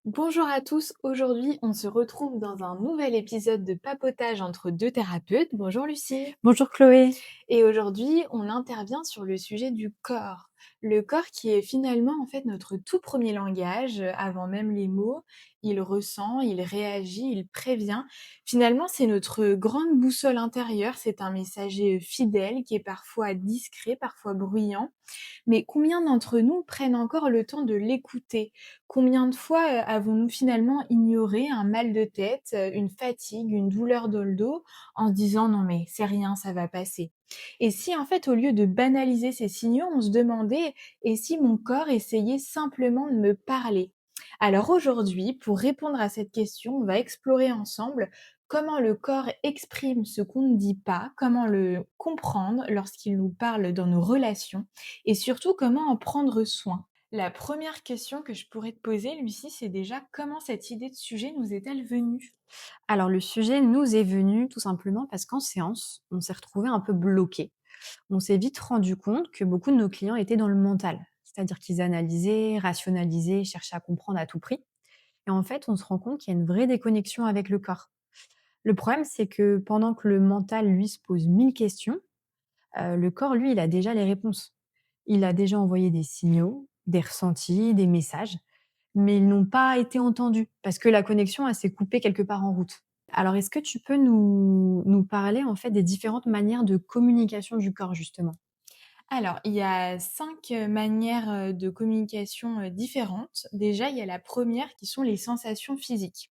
Bonjour à tous, aujourd'hui on se retrouve dans un nouvel épisode de papotage entre deux thérapeutes. Bonjour Lucie. Bonjour Chloé. Et aujourd'hui on intervient sur le sujet du corps. Le corps qui est finalement en fait notre tout premier langage, avant même les mots. Il ressent, il réagit, il prévient. Finalement c'est notre grande boussole intérieure, c'est un messager fidèle qui est parfois discret, parfois bruyant. Mais combien d'entre nous prennent encore le temps de l'écouter? Combien de fois, avons-nous finalement ignoré un mal de tête, une fatigue, une douleur dans le dos, en se disant: «Non mais c'est rien, ça va passer». Et si en fait, au lieu de banaliser ces signaux, on se demandait: «Et si mon corps essayait simplement de me parler?» Alors aujourd'hui, pour répondre à cette question, on va explorer ensemble comment le corps exprime ce qu'on ne dit pas, comment le comprendre lorsqu'il nous parle dans nos relations et surtout comment en prendre soin. La première question que je pourrais te poser, Lucie, c'est déjà comment cette idée de sujet nous est-elle venue? Alors le sujet nous est venu tout simplement parce qu'en séance, on s'est retrouvé un peu bloqué. On s'est vite rendu compte que beaucoup de nos clients étaient dans le mental, c'est-à-dire qu'ils analysaient, rationalisaient, cherchaient à comprendre à tout prix. Et en fait, on se rend compte qu'il y a une vraie déconnexion avec le corps. Le problème, c'est que pendant que le mental, lui, se pose 1000 questions, le corps, lui, il a déjà les réponses. Il a déjà envoyé des signaux, des ressentis, des messages, mais ils n'ont pas été entendus parce que la connexion, elle s'est coupée quelque part en route. Alors, est-ce que tu peux nous parler, en fait, des différentes manières de communication du corps, justement? Alors, il y a 5 manières, de communication, différentes. Déjà, il y a la première qui sont les sensations physiques.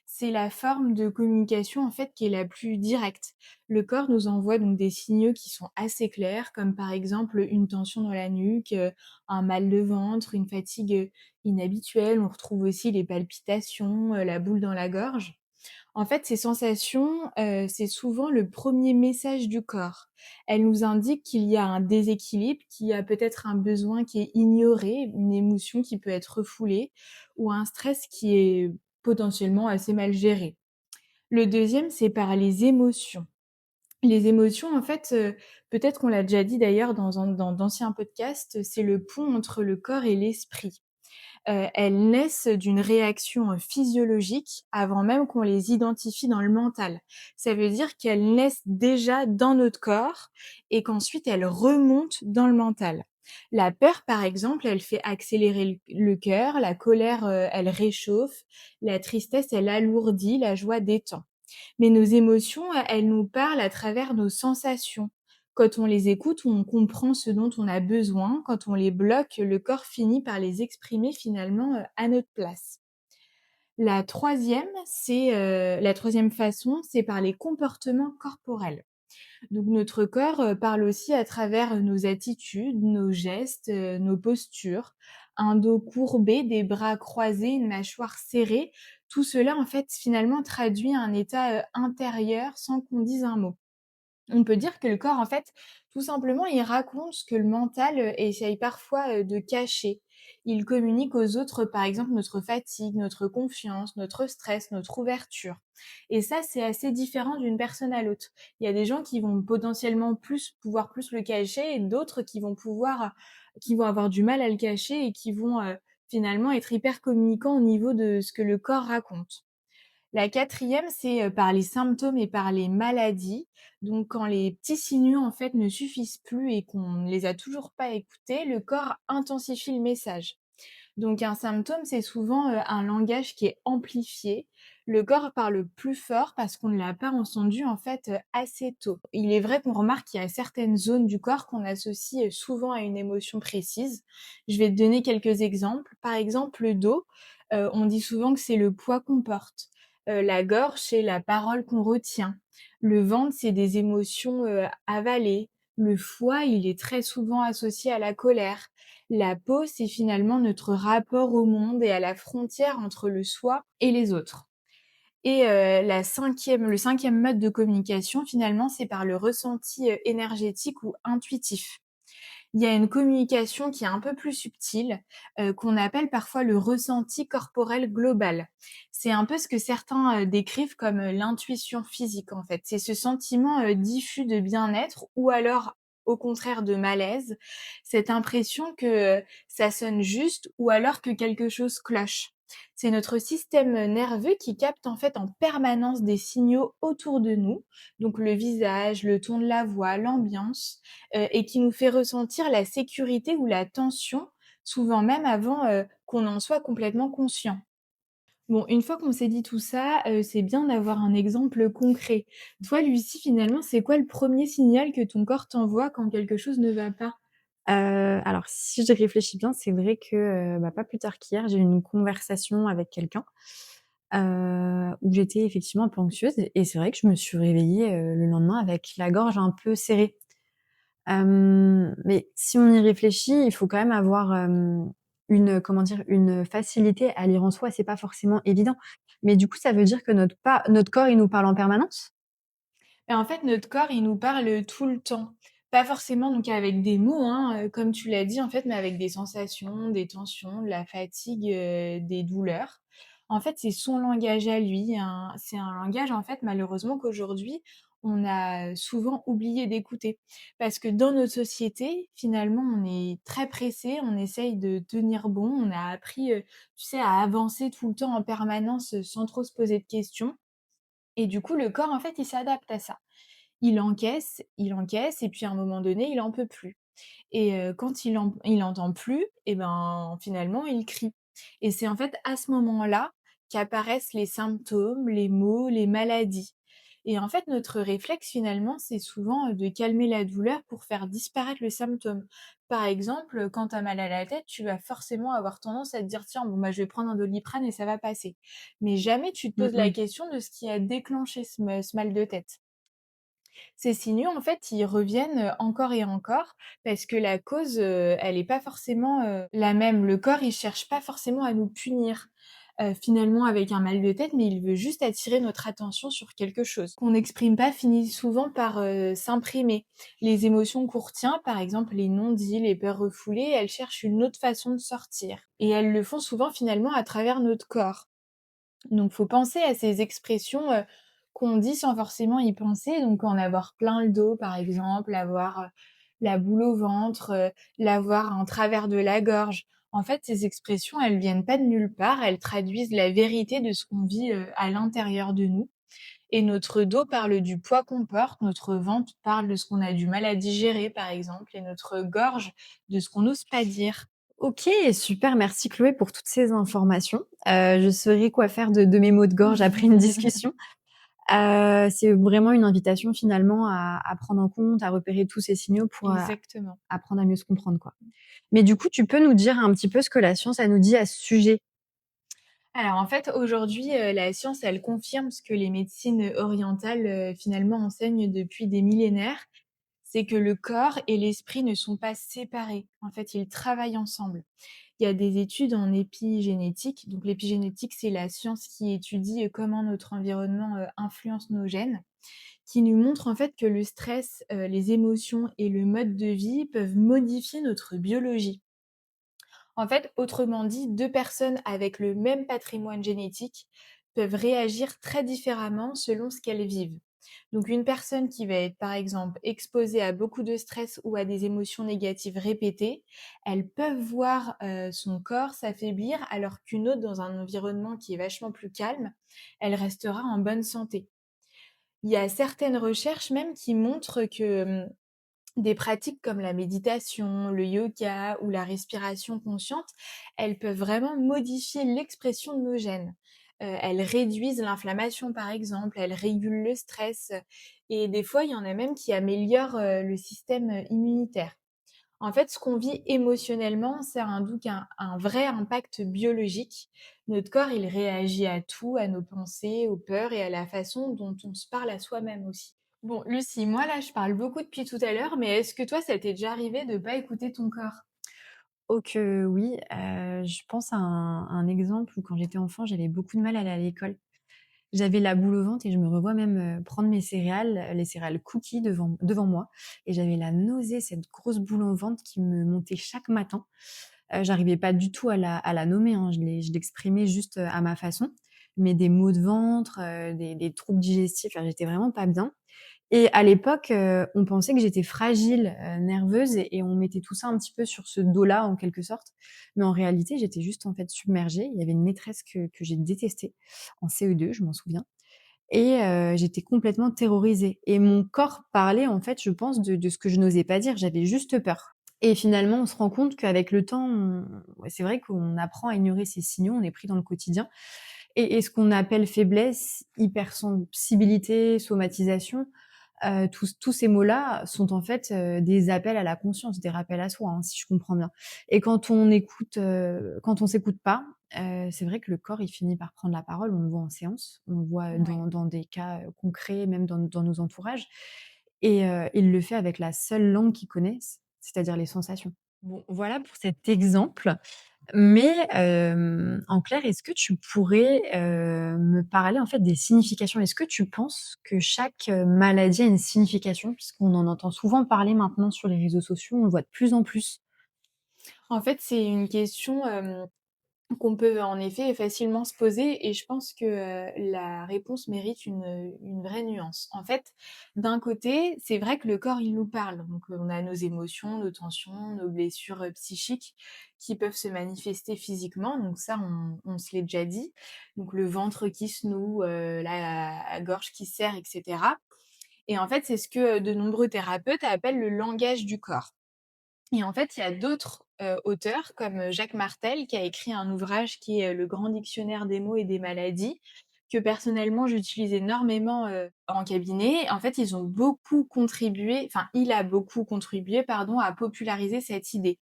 C'est la forme de communication, en fait, qui est la plus directe. Le corps nous envoie donc des signaux qui sont assez clairs, comme par exemple une tension dans la nuque, un mal de ventre, une fatigue, inhabituelle. On retrouve aussi les palpitations, la boule dans la gorge. En fait, ces sensations, c'est souvent le premier message du corps. Elles nous indiquent qu'il y a un déséquilibre, qu'il y a peut-être un besoin qui est ignoré, une émotion qui peut être refoulée ou un stress qui est potentiellement assez mal géré. Le deuxième, c'est par les émotions. Les émotions, en fait, peut-être qu'on l'a déjà dit d'ailleurs dans d'anciens podcasts, c'est le pont entre le corps et l'esprit. Elles naissent d'une réaction, physiologique avant même qu'on les identifie dans le mental. Ça veut dire qu'elles naissent déjà dans notre corps et qu'ensuite elles remontent dans le mental. La peur, par exemple, elle fait accélérer le cœur, la colère, elle réchauffe, la tristesse, elle alourdit, la joie détend. Mais nos émotions, elles nous parlent à travers nos sensations. Quand on les écoute, on comprend ce dont on a besoin. Quand on les bloque, le corps finit par les exprimer finalement, à notre place. La troisième façon, c'est par les comportements corporels. Donc notre corps, parle aussi à travers nos attitudes, nos gestes, nos postures. Un dos courbé, des bras croisés, une mâchoire serrée, tout cela en fait finalement traduit un état, intérieur sans qu'on dise un mot. On peut dire que le corps, en fait, tout simplement, il raconte ce que le mental, essaye parfois, de cacher. Il communique aux autres, par exemple, notre fatigue, notre confiance, notre stress, notre ouverture. Et ça, c'est assez différent d'une personne à l'autre. Il y a des gens qui vont potentiellement pouvoir plus le cacher et d'autres qui vont avoir du mal à le cacher et qui vont, finalement être hyper communicants au niveau de ce que le corps raconte. La quatrième, c'est, par les symptômes et par les maladies. Donc quand les petits signaux, en fait, ne suffisent plus et qu'on ne les a toujours pas écoutés, le corps intensifie le message. Donc un symptôme, c'est souvent, un langage qui est amplifié. Le corps parle plus fort parce qu'on ne l'a pas entendu, en fait, assez tôt. Il est vrai qu'on remarque qu'il y a certaines zones du corps qu'on associe, souvent à une émotion précise. Je vais te donner quelques exemples. Par exemple, le dos, on dit souvent que c'est le poids qu'on porte. La gorge, c'est la parole qu'on retient. Le ventre, c'est des émotions, avalées. Le foie, il est très souvent associé à la colère. La peau, c'est finalement notre rapport au monde et à la frontière entre le soi et les autres. Et le cinquième mode de communication, finalement, c'est par le ressenti, énergétique ou intuitif. Il y a une communication qui est un peu plus subtile, qu'on appelle parfois le ressenti corporel global. C'est un peu ce que certains, décrivent comme, l'intuition physique, en fait. C'est ce sentiment, diffus de bien-être ou alors au contraire de malaise, cette impression que ça sonne juste ou alors que quelque chose cloche. C'est notre système nerveux qui capte en fait en permanence des signaux autour de nous, donc le visage, le ton de la voix, l'ambiance, et qui nous fait ressentir la sécurité ou la tension, souvent même avant qu'on en soit complètement conscient. Bon, une fois qu'on s'est dit tout ça, c'est bien d'avoir un exemple concret. Toi, Lucie, finalement, c'est quoi le premier signal que ton corps t'envoie quand quelque chose ne va pas? Alors si je réfléchis bien, c'est vrai que, pas plus tard qu'hier, j'ai eu une conversation avec quelqu'un, où j'étais effectivement un peu anxieuse et c'est vrai que je me suis réveillée, le lendemain avec la gorge un peu serrée. Mais si on y réfléchit, il faut quand même avoir, une, comment dire? Une facilité à lire en soi, c'est pas forcément évident. Mais du coup, ça veut dire que notre corps, il nous parle en permanence? Et en fait, notre corps, il nous parle tout le temps. Pas forcément donc avec des mots, hein, comme tu l'as dit, en fait, mais avec des sensations, des tensions, de la fatigue, des douleurs. En fait, c'est son langage à lui, hein. C'est un langage, en fait, malheureusement, qu'aujourd'hui, on a souvent oublié d'écouter. Parce que dans notre société, finalement, on est très pressé, on essaye de tenir bon. On a appris, tu sais, à avancer tout le temps en permanence, sans trop se poser de questions et du coup, le corps, en fait, il s'adapte à ça. Il encaisse et puis à un moment donné, il en peut plus et quand il entend plus et ben, finalement, il crie et c'est en fait à ce moment-là qu'apparaissent les symptômes, les maux, les maladies et en fait, notre réflexe finalement, c'est souvent, de calmer la douleur pour faire disparaître le symptôme. Par exemple, quand tu as mal à la tête, tu vas forcément avoir tendance à te dire: «Tiens, bon, bah, je vais prendre un Doliprane et ça va passer». Mais jamais tu te Mmh poses la mh. question de ce qui a déclenché ce mal de tête. Ces signaux, en fait, ils reviennent, encore et encore parce que la cause, elle est pas forcément, la même. Le corps, il cherche pas forcément à nous punir, finalement avec un mal de tête, mais il veut juste attirer notre attention sur quelque chose. Qu'on n'exprime pas finit souvent par, s'imprimer. Les émotions qu'on retient, par exemple les non-dits, les peurs refoulées, elles cherchent une autre façon de sortir et elles le font souvent finalement à travers notre corps. Donc faut penser à ces expressions, qu'on dit sans forcément y penser, donc en avoir plein le dos par exemple, avoir, la boule au ventre, l'avoir en travers de la gorge. En fait, ces expressions, elles viennent pas de nulle part, elles traduisent la vérité de ce qu'on vit, à l'intérieur de nous et notre dos parle du poids qu'on porte, notre ventre parle de ce qu'on a du mal à digérer par exemple et notre gorge de ce qu'on n'ose pas dire. OK, super, merci Chloé pour toutes ces informations. Je saurai quoi faire de mes maux de gorge après une discussion. C'est vraiment une invitation finalement à prendre en compte, à repérer tous ces signaux pour, Exactement. apprendre à mieux se comprendre, quoi. Mais du coup, tu peux nous dire un petit peu ce que la science, elle nous dit à ce sujet? Alors en fait, aujourd'hui, la science, elle confirme ce que les médecines orientales, finalement enseignent depuis des millénaires. C'est que le corps et l'esprit ne sont pas séparés. En fait, ils travaillent ensemble. Il y a des études en épigénétique. Donc l'épigénétique, c'est la science qui étudie, comment notre environnement, influence nos gènes, qui nous montre en fait que le stress, les émotions et le mode de vie peuvent modifier notre biologie. En fait, autrement dit, 2 personnes avec le même patrimoine génétique peuvent réagir très différemment selon ce qu'elles vivent. Donc une personne qui va être, par exemple, exposée à beaucoup de stress ou à des émotions négatives répétées, elles peuvent voir, son corps s'affaiblir alors qu'une autre dans un environnement qui est vachement plus calme, elle restera en bonne santé. Il y a certaines recherches même qui montrent que, des pratiques comme la méditation, le yoga ou la respiration consciente, elles peuvent vraiment modifier l'expression de nos gènes. Elles réduisent l'inflammation par exemple, elles régulent le stress, et des fois il y en a même qui améliorent, le système, immunitaire. En fait, ce qu'on vit émotionnellement, ça a un vrai impact biologique. Notre corps, il réagit à tout, à nos pensées, aux peurs et à la façon dont on se parle à soi-même aussi. Bon, Lucie, moi là, je parle beaucoup depuis tout à l'heure, mais est-ce que toi, ça t'est déjà arrivé de pas écouter ton corps? Oh que oui, je pense à un exemple où quand j'étais enfant, j'avais beaucoup de mal à aller à l'école. J'avais la boule au ventre et je me revois même, prendre mes céréales, les céréales cookies devant moi et j'avais la nausée, cette grosse boule au ventre qui me montait chaque matin. J'arrivais pas du tout à la nommer, hein, je l'exprimais juste, à ma façon, mais des maux de ventre, des troubles digestifs, enfin j'étais vraiment pas bien Et à l'époque, on pensait que j'étais fragile, nerveuse et on mettait tout ça un petit peu sur ce dos-là, en quelque sorte. Mais en réalité, j'étais juste, en fait, submergée. Il y avait une maîtresse que j'ai détestée en CE2, je m'en souviens et j'étais complètement terrorisée et mon corps parlait, en fait, je pense, de ce que je n'osais pas dire. J'avais juste peur et finalement, on se rend compte qu'avec le temps, on ouais, c'est vrai qu'on apprend à ignorer ces signaux, on est pris dans le quotidien et ce qu'on appelle faiblesse, hypersensibilité, somatisation, tous ces mots-là sont en fait, des appels à la conscience, des rappels à soi, hein, si je comprends bien. Et quand on s'écoute pas, c'est vrai que le corps, il finit par prendre la parole. On le voit en séance, on le voit Ouais. dans des cas, concrets, même dans nos entourages et il le fait avec la seule langue qu'il connaisse, c'est-à-dire les sensations. Bon, voilà pour cet exemple. Mais, en clair, est-ce que tu pourrais, me parler en fait des significations? Est-ce que tu penses que chaque, maladie a une signification? Puisqu'on en entend souvent parler maintenant sur les réseaux sociaux, on le voit de plus en plus. En fait, c'est une question, qu'on peut en effet facilement se poser et je pense que, la réponse mérite une vraie nuance. En fait, d'un côté, c'est vrai que le corps, il nous parle, donc on a nos émotions, nos tensions, nos blessures, psychiques qui peuvent se manifester physiquement, donc ça on se l'est déjà dit. Donc le ventre qui se noue, la gorge qui serre et cetera et en fait, c'est ce que, de nombreux thérapeutes appellent le langage du corps. Et en fait, il y a d'autres, auteurs comme, Jacques Martel qui a écrit un ouvrage qui est, Le Grand Dictionnaire des mots et des maladies, que personnellement j'utilise énormément, en cabinet. En fait, ils ont beaucoup contribué enfin, il a beaucoup contribué, pardon, à populariser cette idée.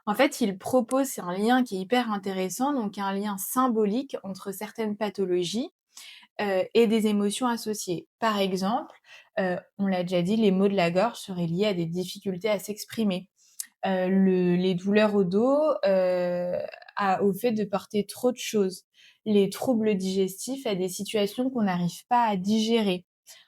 En fait, il propose c'est un lien qui est hyper intéressant, donc un lien symbolique entre certaines pathologies, et des émotions associées. Par exemple, on l'a déjà dit, les maux de la gorge seraient liés à des difficultés à s'exprimer les douleurs au dos, au fait de porter trop de choses. Les troubles digestifs à des situations qu'on n'arrive pas à digérer.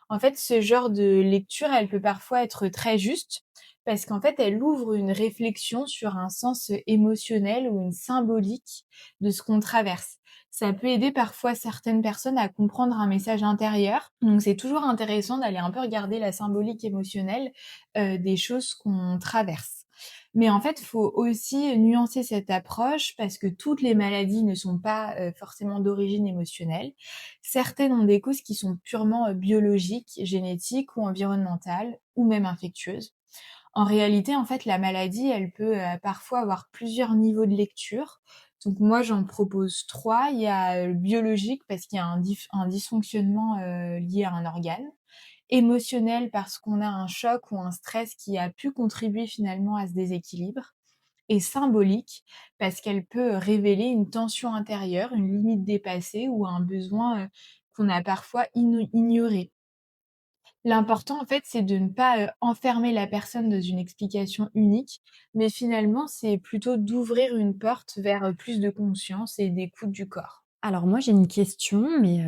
En fait, ce genre de lecture, elle peut parfois être très juste parce qu'en fait, elle ouvre une réflexion sur un sens émotionnel ou une symbolique de ce qu'on traverse. Ça peut aider parfois certaines personnes à comprendre un message intérieur. Donc, c'est toujours intéressant d'aller un peu regarder la symbolique émotionnelle des choses qu'on traverse. Mais en fait, il faut aussi nuancer cette approche parce que toutes les maladies ne sont pas forcément d'origine émotionnelle. Certaines ont des causes qui sont purement, biologiques, génétiques ou environnementales ou même infectieuses. En réalité, en fait, la maladie, elle peut, parfois avoir plusieurs niveaux de lecture. Donc moi, j'en propose 3. Il y a, biologique parce qu'il y a un dysfonctionnement, lié à un organe. Émotionnel parce qu'on a un choc ou un stress qui a pu contribuer finalement à ce déséquilibre et symbolique parce qu'elle peut révéler une tension intérieure, une limite dépassée ou un besoin, qu'on a parfois ignoré. L'important, en fait, c'est de ne pas, enfermer la personne dans une explication unique, mais finalement, c'est plutôt d'ouvrir une porte vers, plus de conscience et d'écoute du corps. Alors moi, j'ai une question, mais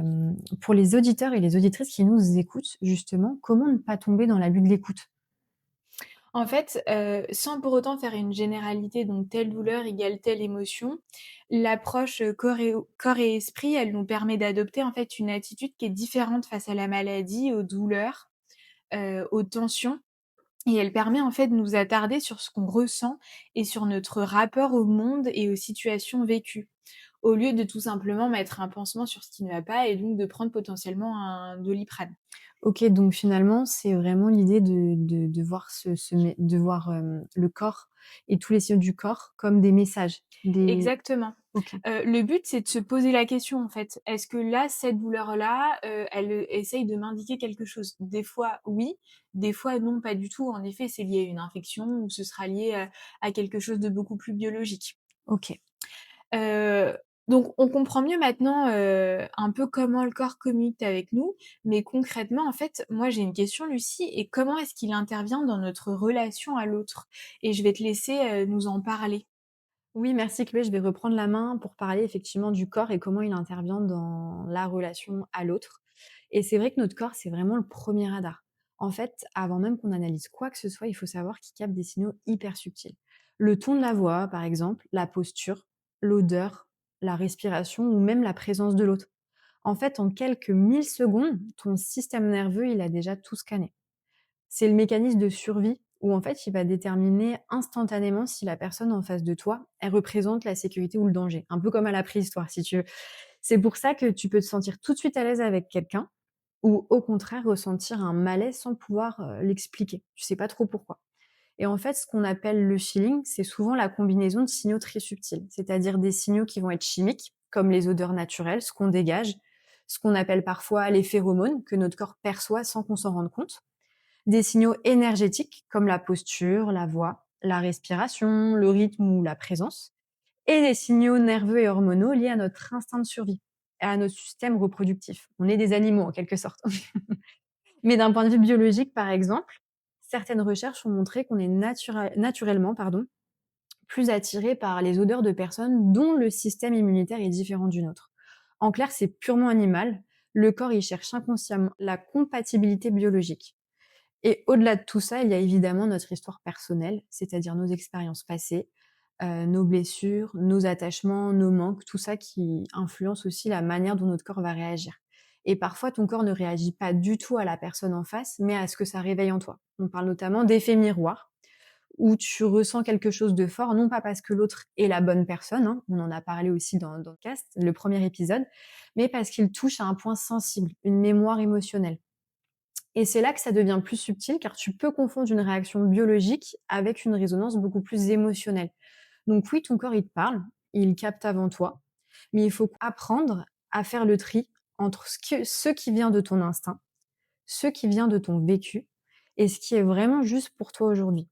pour les auditeurs et les auditrices qui nous écoutent, justement, comment ne pas tomber dans l'abus de l'écoute? En fait, sans pour autant faire une généralité, donc telle douleur égale telle émotion, l'approche, corps et esprit, elle nous permet d'adopter, en fait, une attitude qui est différente face à la maladie, aux douleurs, aux tensions et elle permet, en fait, de nous attarder sur ce qu'on ressent et sur notre rapport au monde et aux situations vécues, au lieu de tout simplement mettre un pansement sur ce qui ne va pas et donc de prendre potentiellement un Doliprane. OK, donc finalement, c'est vraiment l'idée de voir de voir, le corps et tous les signaux du corps comme des messages, des Exactement. OK. Le but, c'est de se poser la question, en fait. Est-ce que là, cette douleur-là, elle, essaye de m'indiquer quelque chose? Des fois, oui, des fois, non, pas du tout. En effet, c'est lié à une infection ou ce sera lié, à quelque chose de beaucoup plus biologique. OK. Heu, donc on comprend mieux maintenant, un peu comment le corps communique avec nous, mais concrètement, en fait, moi, j'ai une question, Lucie et comment est-ce qu'il intervient dans notre relation à l'autre? Et je vais te laisser, nous en parler. Oui, merci Chloé. Je vais reprendre la main pour parler effectivement du corps et comment il intervient dans la relation à l'autre. Et c'est vrai que notre corps, c'est vraiment le premier radar. En fait, avant même qu'on analyse quoi que ce soit, il faut savoir qu'il capte des signaux hyper subtils. Le ton de la voix, par exemple, la posture, l'odeur, la respiration ou même la présence de l'autre. En fait, en quelques 1000 secondes, ton système nerveux, il a déjà tout scanné. C'est le mécanisme de survie où en fait, il va déterminer instantanément si la personne en face de toi, elle représente la sécurité ou le danger. Un peu comme à la préhistoire, si tu veux. C'est pour ça que tu peux te sentir tout de suite à l'aise avec quelqu'un ou au contraire ressentir un malaise sans pouvoir l'expliquer. Tu sais pas trop pourquoi. Et en fait, ce qu'on appelle le feeling, c'est souvent la combinaison de signaux très subtils, c'est-à-dire des signaux qui vont être chimiques, comme les odeurs naturelles, ce qu'on dégage, ce qu'on appelle parfois les phéromones, que notre corps perçoit sans qu'on s'en rende compte, des signaux énergétiques, comme la posture, la voix, la respiration, le rythme ou la présence, et des signaux nerveux et hormonaux liés à notre instinct de survie et à notre système reproductif. On est des animaux en quelque sorte. Mais d'un point de vue biologique, par exemple, certaines recherches ont montré qu'on est naturellement plus attiré par les odeurs de personnes dont le système immunitaire est différent du nôtre. En clair, c'est purement animal. Le corps, il cherche inconsciemment la compatibilité biologique. Et au-delà de tout ça, il y a évidemment notre histoire personnelle, c'est-à-dire nos expériences passées, nos blessures, nos attachements, nos manques, tout ça qui influence aussi la manière dont notre corps va réagir. Et parfois, ton corps ne réagit pas du tout à la personne en face, mais à ce que ça réveille en toi. On parle notamment d'effet miroir, où tu ressens quelque chose de fort, non pas parce que l'autre est la bonne personne, hein, on en a parlé aussi dans le cast, le premier épisode, mais parce qu'il touche à un point sensible, une mémoire émotionnelle. Et c'est là que ça devient plus subtil, car tu peux confondre une réaction biologique avec une résonance beaucoup plus émotionnelle. Donc oui, ton corps, il te parle, il capte avant toi, mais il faut apprendre à faire le tri entre ce qui vient de ton instinct, ce qui vient de ton vécu, et ce qui est vraiment juste pour toi aujourd'hui.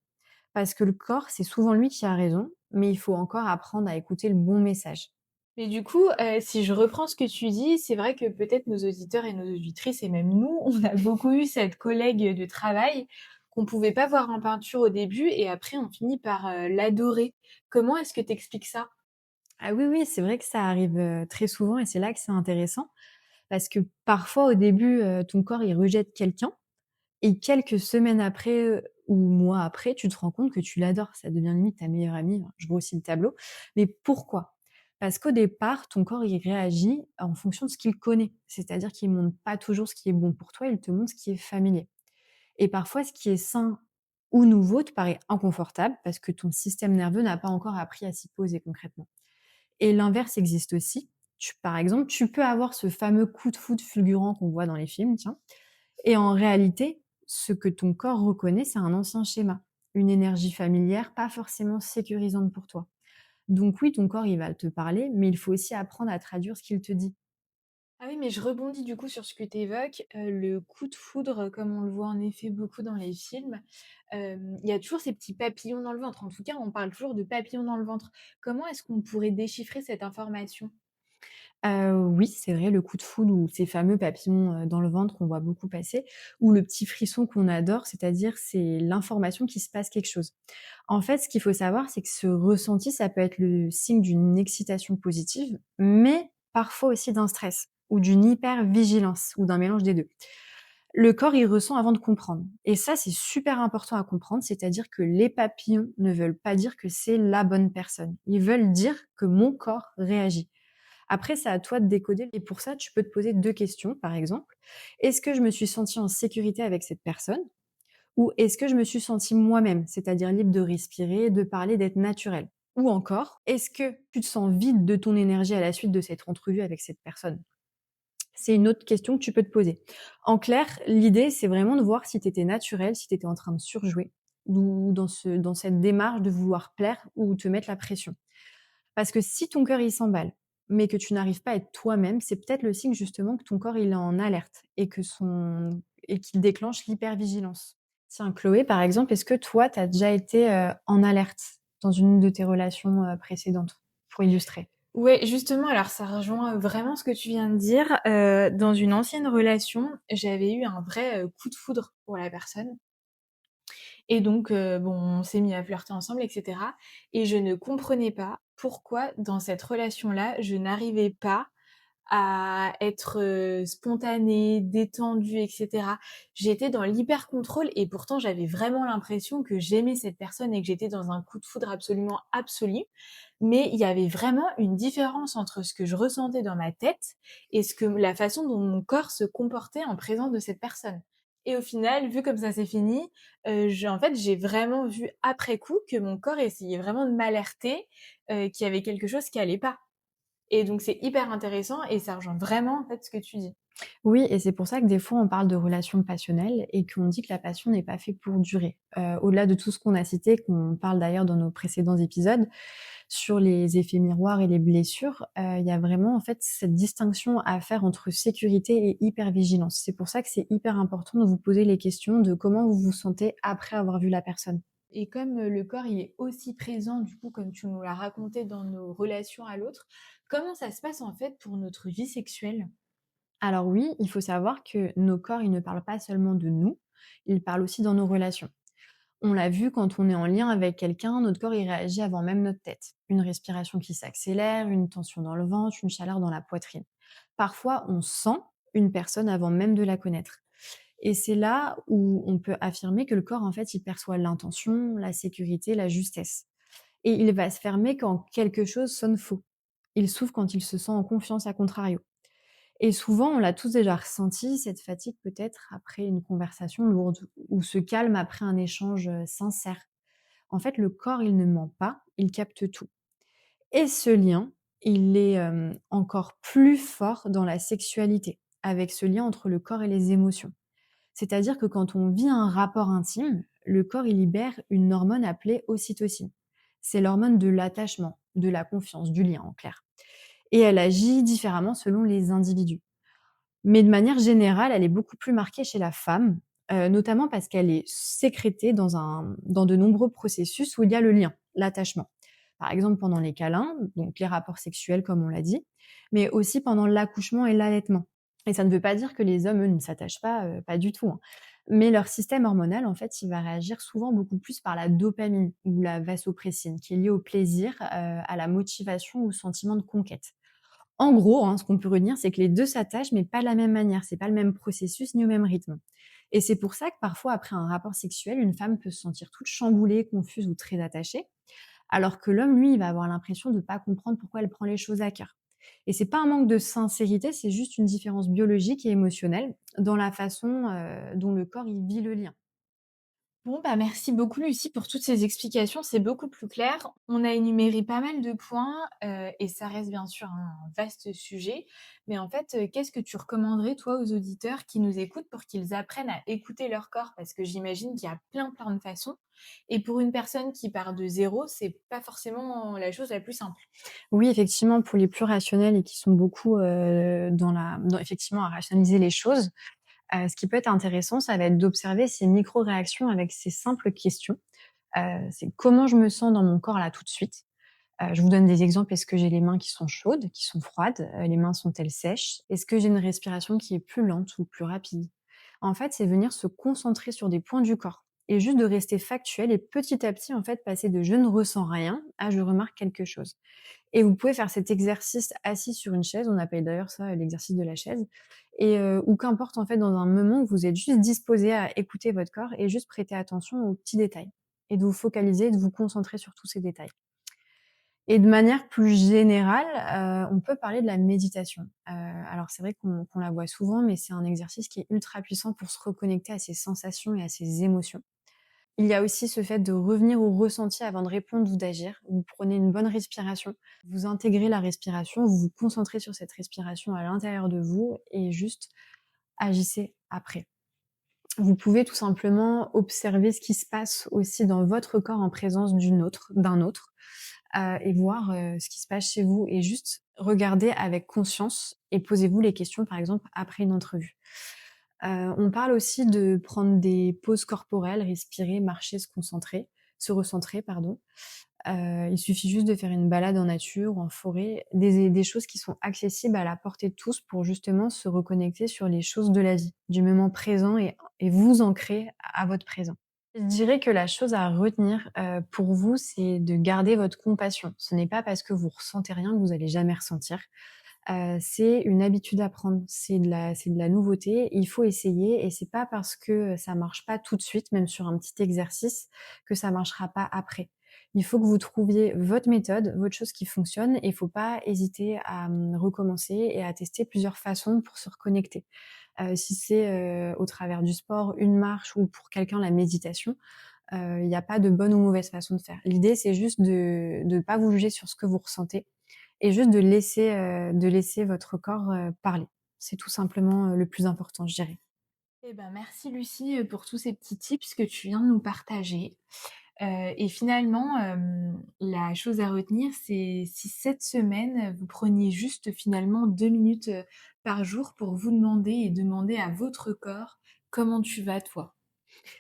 Parce que le corps, c'est souvent lui qui a raison, mais il faut encore apprendre à écouter le bon message. Mais du coup, si je reprends ce que tu dis, c'est vrai que peut-être nos auditeurs et nos auditrices et même nous, on a beaucoup eu cette collègue de travail qu'on pouvait pas voir en peinture au début et après on finit par, l'adorer. Comment est-ce que tu expliques ça? Ah oui, oui, c'est vrai que ça arrive très souvent et c'est là que c'est intéressant. Parce que parfois, au début, ton corps, il rejette quelqu'un et quelques semaines après, ou mois après, tu te rends compte que tu l'adores. Ça devient limite ta meilleure amie. Enfin, je grossis le tableau. Mais pourquoi? Parce qu'au départ, ton corps, il réagit en fonction de ce qu'il connaît. C'est-à-dire qu'il montre pas toujours ce qui est bon pour toi, il te montre ce qui est familier. Et parfois, ce qui est sain ou nouveau te paraît inconfortable parce que ton système nerveux n'a pas encore appris à s'y poser concrètement. Et l'inverse existe aussi. Par exemple, tu peux avoir ce fameux coup de foudre fulgurant qu'on voit dans les films, tiens. Et en réalité, ce que ton corps reconnaît, c'est un ancien schéma, une énergie familière pas forcément sécurisante pour toi. Donc oui, ton corps, il va te parler, mais il faut aussi apprendre à traduire ce qu'il te dit. Ah oui, mais je rebondis du coup sur ce que tu évoques, le coup de foudre, comme on le voit en effet beaucoup dans les films, il y a toujours ces petits papillons dans le ventre. En tout cas, on parle toujours de papillons dans le ventre. Comment est-ce qu'on pourrait déchiffrer cette information? Oui, c'est vrai, le coup de foudre ou ces fameux papillons, dans le ventre qu'on voit beaucoup passer ou le petit frisson qu'on adore, c'est-à-dire c'est l'information qu'il se passe quelque chose. En fait, ce qu'il faut savoir, c'est que ce ressenti, ça peut être le signe d'une excitation positive, mais parfois aussi d'un stress ou d'une hypervigilance ou d'un mélange des 2. Le corps, il ressent avant de comprendre et ça, c'est super important à comprendre, c'est-à-dire que les papillons ne veulent pas dire que c'est la bonne personne. Ils veulent dire que mon corps réagit. Après, c'est à toi de décoder et pour ça, tu peux te poser 2 questions, par exemple. Est-ce que je me suis sentie en sécurité avec cette personne? Ou est-ce que je me suis sentie moi-même, c'est-à-dire libre de respirer, de parler, d'être naturelle? Ou encore, est-ce que tu te sens vide de ton énergie à la suite de cette entrevue avec cette personne? C'est une autre question que tu peux te poser. En clair, l'idée, c'est vraiment de voir si tu étais naturelle, si tu étais en train de surjouer ou dans cette démarche de vouloir plaire ou te mettre la pression. Parce que si ton cœur, il s'emballe, mais que tu n'arrives pas à être toi-même, c'est peut-être le signe justement que ton corps, il est en alerte et qu'il déclenche l'hypervigilance. Tiens, Chloé, par exemple, est-ce que toi, tu as déjà été, en alerte dans une de tes relations, précédentes? Pour illustrer. Ouais, justement, alors ça rejoint, vraiment ce que tu viens de dire. Dans une ancienne relation, j'avais eu un vrai, coup de foudre pour la personne et donc bon, on s'est mis à flirter ensemble et cetera et je ne comprenais pas pourquoi dans cette relation-là, je n'arrivais pas à être, spontanée, détendue et cetera. J'étais dans l'hyper contrôle et pourtant j'avais vraiment l'impression que j'aimais cette personne et que j'étais dans un coup de foudre absolument absolu. Mais il y avait vraiment une différence entre ce que je ressentais dans ma tête et la façon dont mon corps se comportait en présence de cette personne. Et au final, vu comme ça s'est fini, j'ai vraiment vu après coup que mon corps essayait vraiment de m'alerter, qu'il y avait quelque chose qui allait pas. Et donc c'est hyper intéressant et ça rejoint vraiment, en fait, ce que tu dis. Oui, et c'est pour ça que des fois on parle de relations passionnelles et qu'on dit que la passion n'est pas fait pour durer. Au-delà de tout ce qu'on a cité, qu'on parle d'ailleurs dans nos précédents épisodes, sur les effets miroirs et les blessures, il y a vraiment en fait cette distinction à faire entre sécurité et hypervigilance. C'est pour ça que c'est hyper important de vous poser les questions de comment vous vous sentez après avoir vu la personne. Et comme, le corps, il est aussi présent, du coup, comme tu nous l'as raconté dans nos relations à l'autre, comment ça se passe, en fait, pour notre vie sexuelle? Alors oui, il faut savoir que nos corps, ils ne parlent pas seulement de nous, ils parlent aussi dans nos relations. On l'a vu quand on est en lien avec quelqu'un, notre corps il réagit avant même notre tête. Une respiration qui s'accélère, une tension dans le ventre, une chaleur dans la poitrine. Parfois, on sent une personne avant même de la connaître. Et c'est là où on peut affirmer que le corps, en fait, il perçoit l'intention, la sécurité, la justesse. Et il va se fermer quand quelque chose sonne faux. Il s'ouvre quand il se sent en confiance, à contrario. Et souvent, on l'a tous déjà ressenti, cette fatigue peut-être après une conversation lourde ou ce calme après un échange sincère. En fait, le corps, il ne ment pas, il capte tout. Et ce lien, il est encore plus fort dans la sexualité, avec ce lien entre le corps et les émotions. C'est-à-dire que quand on vit un rapport intime, le corps, il libère une hormone appelée ocytocine. C'est l'hormone de l'attachement, de la confiance, du lien en clair. Et elle agit différemment selon les individus. Mais de manière générale, elle est beaucoup plus marquée chez la femme, notamment parce qu'elle est sécrétée dans de nombreux processus où il y a le lien, l'attachement. Par exemple, pendant les câlins, donc les rapports sexuels comme on l'a dit, mais aussi pendant l'accouchement et l'allaitement. Et ça ne veut pas dire que les hommes, eux, ne s'attachent pas, pas du tout, hein. Mais leur système hormonal, en fait, il va réagir souvent beaucoup plus par la dopamine ou la vasopressine, qui est liée au plaisir, à la motivation ou au sentiment de conquête. En gros, hein, ce qu'on peut retenir, c'est que les 2 s'attachent, mais pas de la même manière. C'est pas le même processus ni au même rythme. Et c'est pour ça que parfois, après un rapport sexuel, une femme peut se sentir toute chamboulée, confuse ou très attachée, alors que l'homme, lui, il va avoir l'impression de ne pas comprendre pourquoi elle prend les choses à cœur. Et c'est pas un manque de sincérité, c'est juste une différence biologique et émotionnelle dans la façon, dont le corps, il vit le lien. Bon, bah, merci beaucoup Lucie pour toutes ces explications, c'est beaucoup plus clair. On a énuméré pas mal de points, et ça reste bien sûr un vaste sujet. Mais en fait, qu'est-ce que tu recommanderais toi aux auditeurs qui nous écoutent pour qu'ils apprennent à écouter leur corps? Parce que j'imagine qu'il y a plein, plein de façons et pour une personne qui part de zéro, c'est pas forcément la chose la plus simple. Oui, effectivement, pour les plus rationnels et qui sont beaucoup, effectivement à rationaliser les choses, ce qui peut être intéressant, ça va être d'observer ces micro-réactions avec ces simples questions. C'est: «Comment je me sens dans mon corps là tout de suite?» Je vous donne des exemples. Est-ce que j'ai les mains qui sont chaudes, qui sont froides? Les mains sont-elles sèches? Est-ce que j'ai une respiration qui est plus lente ou plus rapide? En fait, c'est venir se concentrer sur des points du corps et juste de rester factuel et petit à petit, en fait, passer de «je ne ressens rien» à «je remarque quelque chose». Et vous pouvez faire cet exercice assis sur une chaise, on appelle d'ailleurs ça, l'exercice de la chaise, et ou qu'importe en fait dans un moment où vous êtes juste disposé à écouter votre corps et juste prêter attention aux petits détails et de vous focaliser, de vous concentrer sur tous ces détails. Et de manière plus générale, on peut parler de la méditation. Alors c'est vrai qu'on la voit souvent, mais c'est un exercice qui est ultra puissant pour se reconnecter à ses sensations et à ses émotions. Il y a aussi ce fait de revenir au ressenti avant de répondre ou d'agir. Vous prenez une bonne respiration, vous intégrez la respiration, vous vous concentrez sur cette respiration à l'intérieur de vous et juste agissez après. Vous pouvez tout simplement observer ce qui se passe aussi dans votre corps en présence d'un autre, et voir, ce qui se passe chez vous et juste regarder avec conscience et posez-vous les questions, par exemple, après une entrevue. On parle aussi de prendre des pauses corporelles, respirer, marcher, se recentrer, pardon. Il suffit juste de faire une balade en nature ou en forêt, des choses qui sont accessibles à la portée de tous pour justement se reconnecter sur les choses de la vie, du moment présent et vous ancrer à votre présent. Je dirais que la chose à retenir, pour vous, c'est de garder votre compassion. Ce n'est pas parce que vous ressentez rien que vous allez jamais ressentir. C'est une habitude à prendre, c'est de la nouveauté. Il faut essayer et c'est pas parce que ça marche pas tout de suite, même sur un petit exercice, que ça marchera pas après. Il faut que vous trouviez votre méthode, votre chose qui fonctionne et il faut pas hésiter à, recommencer et à tester plusieurs façons pour se reconnecter. Si c'est, au travers du sport, une marche ou pour quelqu'un la méditation, il y a pas de bonne ou mauvaise façon de faire. L'idée, c'est juste de pas vous juger sur ce que vous ressentez et juste de laisser votre corps, parler. C'est tout simplement, le plus important, je dirais. Eh ben, merci Lucie, pour tous ces petits tips que tu viens de nous partager. Et finalement, la chose à retenir, c'est si cette semaine, vous preniez juste finalement 2 minutes, par jour pour vous demander et demander à votre corps: «Comment tu vas toi?»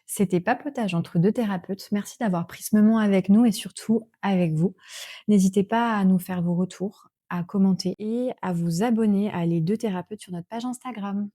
C'était Papotage entre 2 thérapeutes. Merci d'avoir pris ce moment avec nous et surtout avec vous. N'hésitez pas à nous faire vos retours, à commenter et à vous abonner à Les 2 thérapeutes sur notre page Instagram.